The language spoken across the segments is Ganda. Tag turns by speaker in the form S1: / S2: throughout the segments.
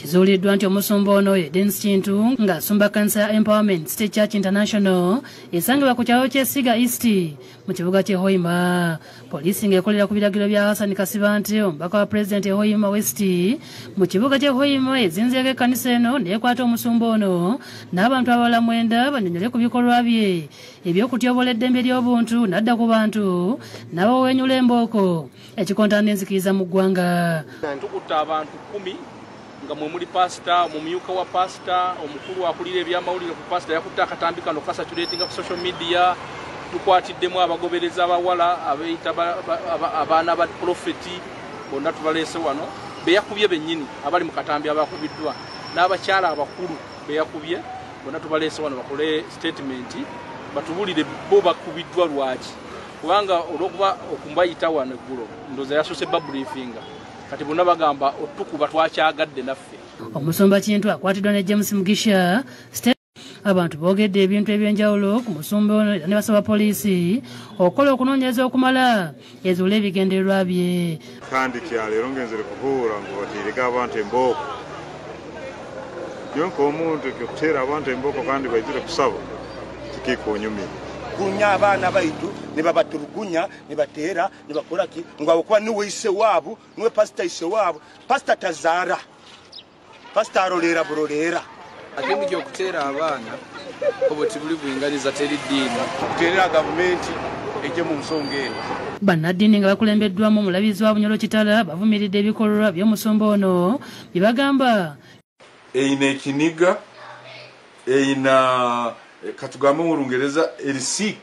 S1: kizuuliddwa nti omusumba ono ye Dennis Kintu ng'asumba Cancer Empowerment State Church International esangibwa ku kyalo ky'Essiga East mu kibuga ky'e Hoima. Poliisi ng'ekolera ku biragiro bya Hassan Kasiba nti omubaka wa Pulezidenti e Hoima West mu kibuga ky'e Hoima ezinzeeko ekkanisa eno n'ekwata omusumba ono n'abantu abalala 9 banyonyole ku bikolwa bye eby'okutyobola eddembe ly'obuntu n'adda ku bantu n'abawenyula embooko ekikontana enzikiriza mu ggwanga.
S2: Tukutte abantu 10 nga mwe muli paasita, omumyuka wa paasita, omukulu akulira ebyamawulire ku paasita yakutte akatambi kano kasatulatinga ku social media. Tukwatiddemu abagobereza abawala abeeyita abaana ba profeti bonna tubaleese wano beyakubye bennyini abali mu katambi abakubiddwa n'abakyala abakulu beyakubye bonna tubaleese wano bakole statement batubulire bo bakubiddwa lwaki kubanga olwokuba okumbayita wano eggulo ndoza yasoose babriefinga kati bonna bagamba otukuba twakyagadde naffe.
S1: Omusumba Kintu akwatiddwa ne James Mugisha. Abantu boogedde ebintu ebyenjawulo ku musumba ono era ne basaba poliisi okukola okunoonyereza okumala ezuula ebigendererwa bye.
S3: Kandi kyaleero ngenzere kubuula ng'otiirika abantu embooko yonka omuntu okuteera abantu embooko kandi baizire kusaba kikiikoonyumira
S4: kunya abaana baitu ne babatulugunya ne bateera ne bakola ki ng'abokuba niwe ise waabo niwe pasita ise waabo pasita tazaara pasita aroleera buroleera
S5: agenda okuteera abaana oboti buli bwingaliza teri ddiini
S4: kuteerera gavumenti ejje mu nsonga eno.
S1: Bannaddiini nga bakulembeddwamu omulabizi wa Bunyolo Kitala bavumiridde ebikolwa by'omusumba ono bye bagamba
S6: eyina ekiniga eyina katugambe mu Lungereza sick.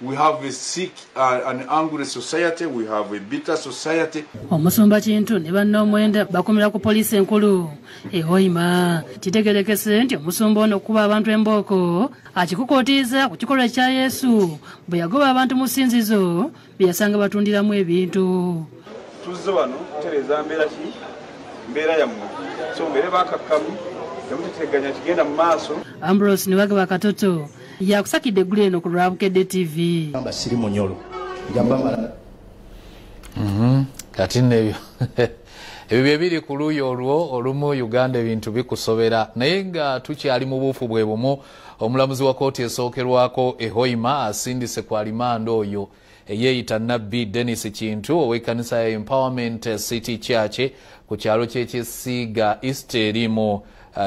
S6: We have a sick, an angry society. We have a bitter society.
S1: Omusumba Kintu ne bannomwenda bakomera ku poliisi enkulu e Hoima. Kitegerekese nti omusumba ono okuba abantu embooko akikukootiiza ku kikolwa kya Yesu bwe yagoba abantu mu ssinzizo bye yasanga batundiramu ebintu.
S4: Tuzze wano kutereeza mbeera ki mbeera yammwe so mbeere bakakkamu temuteteganya kigenda mu maaso.
S1: Ambrose Niwagaba Katoto yakusakidde eggulu eno ku lwa Bukedde TV.
S7: Siri munyolo jambamala
S8: kati nebyo ebyo bye biri ku luuyi olwo olumu Uganda ebintu bikusobera naye nga tukyali mu buufu bwe bumu. Omulamuzi wa kooti esookerwako e Hoima asindise ku alimanda oyo eyeeyita Nabbi Dennis Kintu ow'ekkanisa ya Empowerment City Church ku kyalo ky'Essiga East eri mu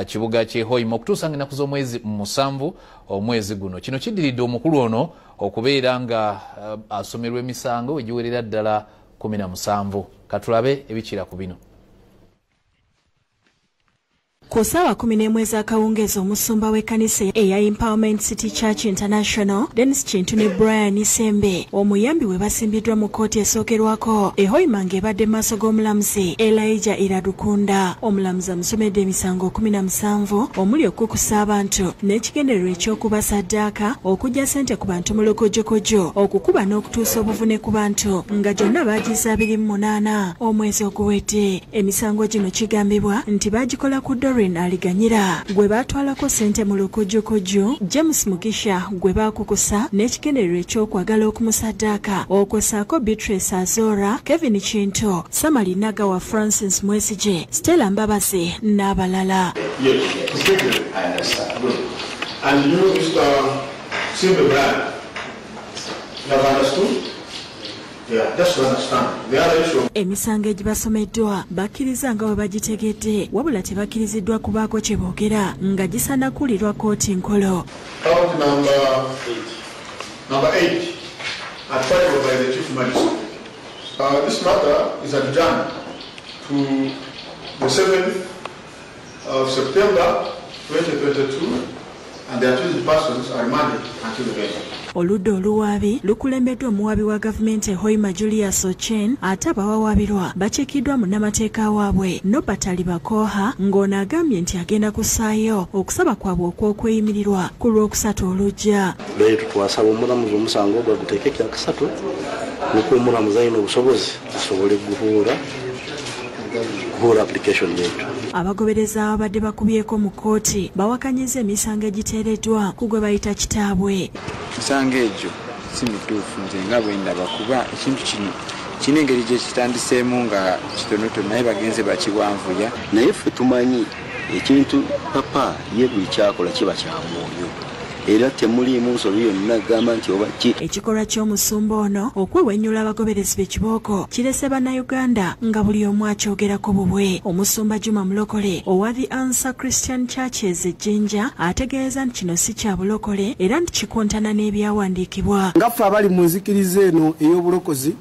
S8: kibuga ky'e Hoima okutuusa ng'ennaku z'omwezi 7 omwezi guno. Kino kiddiridde omukulu ono okubeera nga asomerwa emisango egiwerera ddala 17. Katulabe ebikira ku bino.
S9: Ku ssaawa 11 ez'akawungeezi omusumba w'ekkanisa eya Empowerment City Church International Dennis Kintu ne Brian Sembe omuyambi we basimbiddwa mu kkooti esookerwako e Hoima ng'ebadde mu maaso g'omulamuzi Elijah Iradukunda. Omulamuzi amusomedde emisango 17 omuli okukusa abantu n'ekigendererwa eky'okuba ssaddaaka okujja ssente ku bantu mu lokojjokojo okukuba n'okutuusa obuvune ku bantu nga gyonna baagiza 28 omwezi oguwedde. Emisango gino kigambibwa nti baagikola ku aliganyira gwe batwalako sente mu lukujjukuju James Mugisha gwe bakukusa n'ekigendererwa ekyokwagala okumusaddaaka okwosaako Beatrice Azora, Kevin Kintu, Samali Nagawa, Francis Mwesije, Stella Mbabazi n'abalala. Emisango egibasomeddwa bakkiriza nga bwe bagitegedde wabula tebakkiriziddwa kubaako kye boogera nga gisaana kuwulirwa kkooti nkolo.
S10: Number 8, advised by the Chief Magistrate. This matter is adjourned to the 7th of September 2022 and the accused persons are remanded until the day.
S9: Oludda oluwaabi lukulembeddwa omuwaabi wa gavumenti e Hoima Julius Ochen ate abawawaabirwa bakikiddwa munnamateeka waabwe Nobert Alibakoha ng'ono agambye nti agenda kussaayo okusaba kwabwe okw'okweyimirirwa ku lwokusatu olujja.
S11: Leero twasaba omulamuzi omusango ogwo guteeke ekyakasatu nuko omulamuzi alina obusobozi asobole guhuula application yetu.
S9: Abagobereza abadde bakubyeko mu kkooti bawakanyiza emisango egiteereddwa ku gwe bayita kitaabwe.
S5: Misango egyo si mituufu nze nga bwe ndaba kuba ekintu kino kino engeri gye kitandiseemu nga kitonotono naye bagenze bakiwanvuya
S12: naye ffe tumanyi ekintu papa ye buli kyakola kiba kya mwoyo era temuliimu nsobi yonna gamba nti oba ki.
S9: Ekikolwa ky'omusumba ono okwewennyula abagoberezi b'ekibooko kirese bannayuganda nga buli omu akyogerako bubwe. Omusumba Juma Mulokole owa The Answer Christian Churches Ejjinja ategeeza nti kino si kya bulokole era nti kikontana n'ebyawandiikibwa.
S13: Nga ffe abali mu nzikiriza eno ey'obulokozi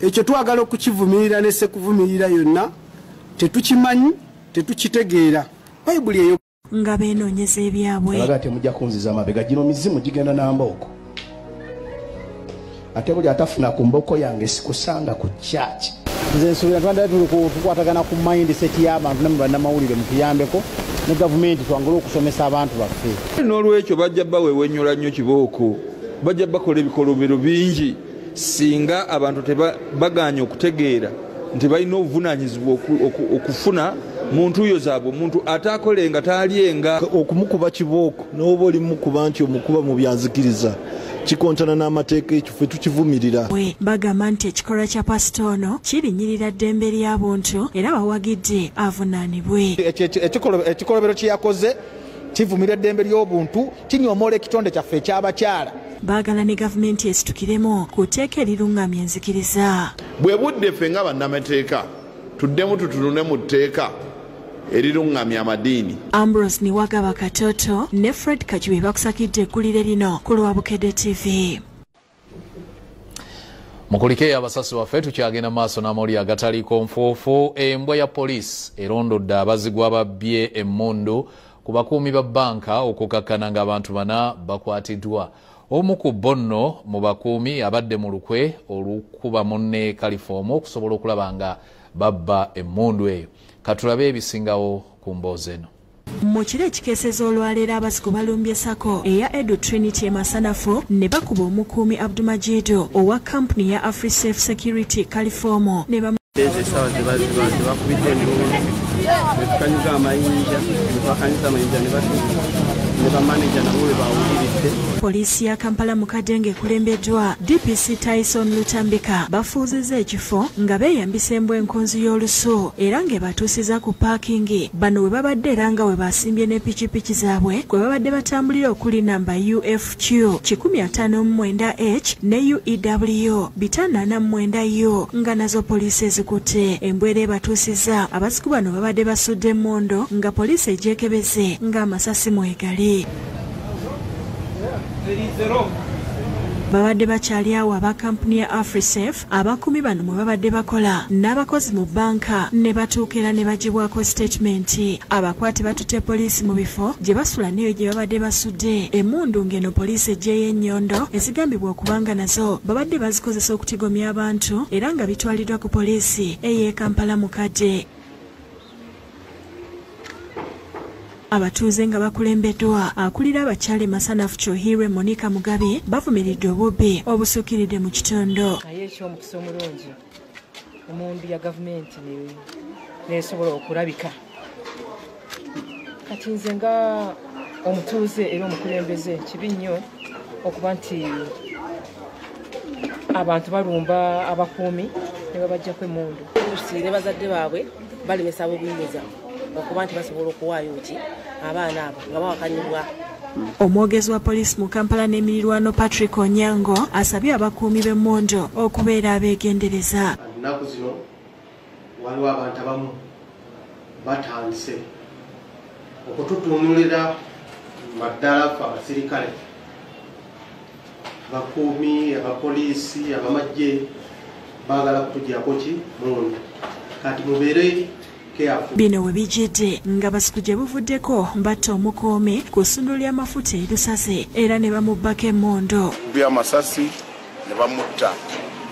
S13: ekyo twagala okukivumirira ne sekuvumirira yonna tetukimanyi tetukitegeera bayibuli eyo
S9: nga beenoonyeza ebyabwe.
S7: Alaga temujja kunziza amabega gino mizimu gigenda n'ambooko ate buli atafuna ku mboko yange sikusanga ku church.
S14: Nze nsuubira twandala tukwatagana ku mindset y'abantu ne mu bannamawulire mutuyambeko ne gavumenti twangule okusomesa abantu baffe.
S5: N'olwekyo bajja bawewennyula nnyo kibooko bajja bakola ebikolobero bingi singa abantu baganya okutegeera nti balina obuvunaanyizibwa okufuna muntu oyo zaabwe omuntu ataakolenga taalyenga
S15: okumukuba kibooko n'oba oli mukuba nti omukuba mu byanzikiriza kikontana n'amateeka ekyo ffe tukivumirira.
S9: Bagamba nti ekikolwa kya pasito ono kirinnyirira ddembe ly'abuntu era bawagidde avunaanibwe.
S14: Ekikolobero kye yakoze kivumirira ddembe ly'obuntu kinyomoola ekitonde kyaffe ekyabakyala.
S9: Baagala ne gavumenti esitukiremu ku tteeka eriruŋŋamya enzikiriza.
S10: Bwe budde ffe nga bannamateeka tuddemu tutunule mu tteeka eriruŋŋamya amadiini.
S9: Ambrose Niwagaba Katoto ne Fred Kakibe bakusakidde eggulire lino ku lwa Bukedde TV.
S8: Mukulike abasasi waffe tukyagenda maaso n'amawulire agataliikonfuufu. Embwa ya poliisi erondodde abazigwa ababbye emmundu ku bakuumi ba bbanka okukakkana ng'abantu bana bakwatiddwa. Omu ku bo nno mu bakuumi abadde mu lukwe olukuba munne kalifoomu okusobola okulaba nga babba emmundu eyo. Katulabe ebisingawo ku mboozi eno.
S9: Mu kiro ekikeeseza olwaleero abazigu balumbye sako eya Edu Trinity emasanafu ne bakuba omukuumi Abdumajido owa kampuni ya AfriSafe Security Kalifoomu ne
S16: esawa bakubidde nekukanyuga amayinja bakanyuza amayinja ne bamaneja nabo we bawuliridde.
S9: Poliisi ya Kampala Mukadde ekulembeddwa DPC Tyson Lutambika bafuuzizza ekifo nga beeyambisa embwa enkonzi y'olusu era ng'ebatuusiza ku paakingi bano we babadde era nga we basimbye ne pikipiki zaabwe kwe babadde batambulira okuli namba UFQ 159H ne UEW 549U nga nazo poliisi ezikutte. Embwa era ebatuusiza abasiku bano babadde basudde emmondo nga poliisi egyekebeze ng'amasasi mwegali. Babadde bakyali awo aba kampuni ya AfriSafe abakuumi bano mwe babadde bakola n'abakozi mu bbanka ne batuukira ne bagibwako statement. Abakwate batutte poliisi mu bifo gye basula neyo gye babadde basudde emmundu ng'eno poliisi eggyeyo ennyondo ezigambibwa okubanga nazo babadde bazikozesa okutigomya abantu era nga bitwaliddwa ku poliisi ey'e Kampala Mukadde. Abatuuze nga bakulembeddwa akulira abakyala masanafu Kyohirwe Monica Mugabe bavumiridde obubbi obusukiridde mu kitundu.
S17: Naye eky'omukisa omulungi omundu ya gavumenti nesobola okulabika. Kati nze nga omutuuze era omukulembeze kibi nnyo okuba nti abantu balumba abakuumi ne babajjako emmundu. Tusiire bazadde baabwe balemesa ab'obuyinza okuba nti basobola okuwaayo ki abaana abo nga bawakanyibwa.
S9: Omwogezi wa poliisi mu Kampala n'emirirwano Patrick Onyango asabye abakuumi b'emmondo okubeera abeegendereza.
S18: Ennaku zino waliwo abantu abamu batandise okututuunulira maddala ffe abasirikale abakuumi abapoliisi abamagye baagala kutugyako ki mundu kati mubeere.
S9: Bino we bijjidde nga basiku gye buvuddeko batta omukuumi ku ssundiro ly'amafuta erusaze era ne bamubbako emmondo.
S10: By'amasasi ne bamutta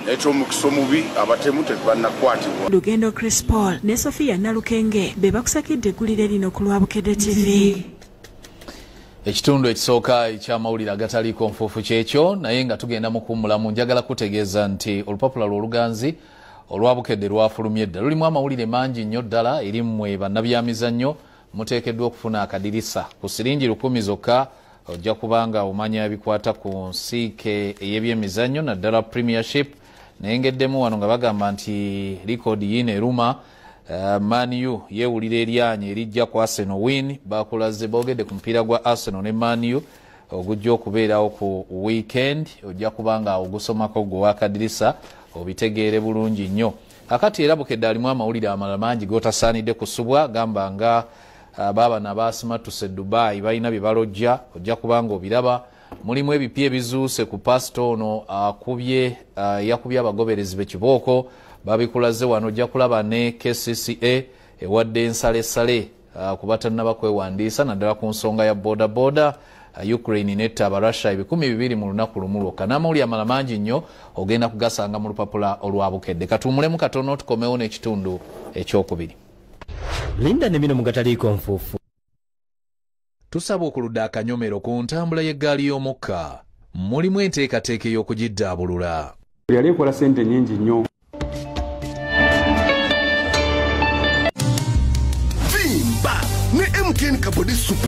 S10: n'eky'omukisa omubi abatemu tebannakwatibwa.
S9: Lugendo Chris Paul ne Sofia Nalukenge be bakusakidde eggulire lino ku lwa Bukedde TV.
S8: Ekitundu ekisooka eky'amawulire agataliikonfuufu kyekyo naye nga tugenda mu kuwummulamu njagala kutegeeza nti olupapula lw'oluganzi olwa Bukedde lwafulumye dda lulimu amawulire mangi nnyo ddala eri mmwe bannabyamizannyo muteekeddwa okufuna akadirisa ku siringi 10 zokka ojja kubanga omanya ebikwata ku nsiike ey'ebyemizannyo naddala premiership nayengeddemu wano nga bagamba nti likodi yine eruma. Man U yeewulira eryanye erijja ku Arsenal win. Bakulaze boogedde ku mupiira gwa Arsenal ne Man U ogujja okubeerawo ku weekend. Ojja kubanga ogusomako gwe wakadirisa obitegeere bulungi nnyo. Akati era Bukedde alimu amawulire amalala mangi gotasaanidde kusubwa. Gamba nga baba n'abasimatuse Dubai balina bye balojja. Ojja kubanga obiraba. Mulimu ebipya ebizuuse ku pasita ono yakubye abagoberezi b'ekibooko. Babikulaze wano ojja kulaba ne KCCA ewadde ensalesale ku batannaba kwewandiisa naddala ku nsonga ya bodaboda. Ukraine netta abarussia 200 mu lunaku lumu lwokka. N'amawulire amala mangi nnyo ogenda kugasanga mu lupapula olwa Bukedde. Katuwumulemu katono tukomewo n'ekitundu ekyokubiri.
S19: Linda ne bino mu Agataliikonfuufu.
S8: Tusaba okuludda akanyomero ku ntambula y'eggaali y'omukka. Mulimu enteekateeka ey'okugiddaabulula.
S20: Yali ekola ssente nnyingi nnyo.
S21: Vimba ne MTN Kabodi Super.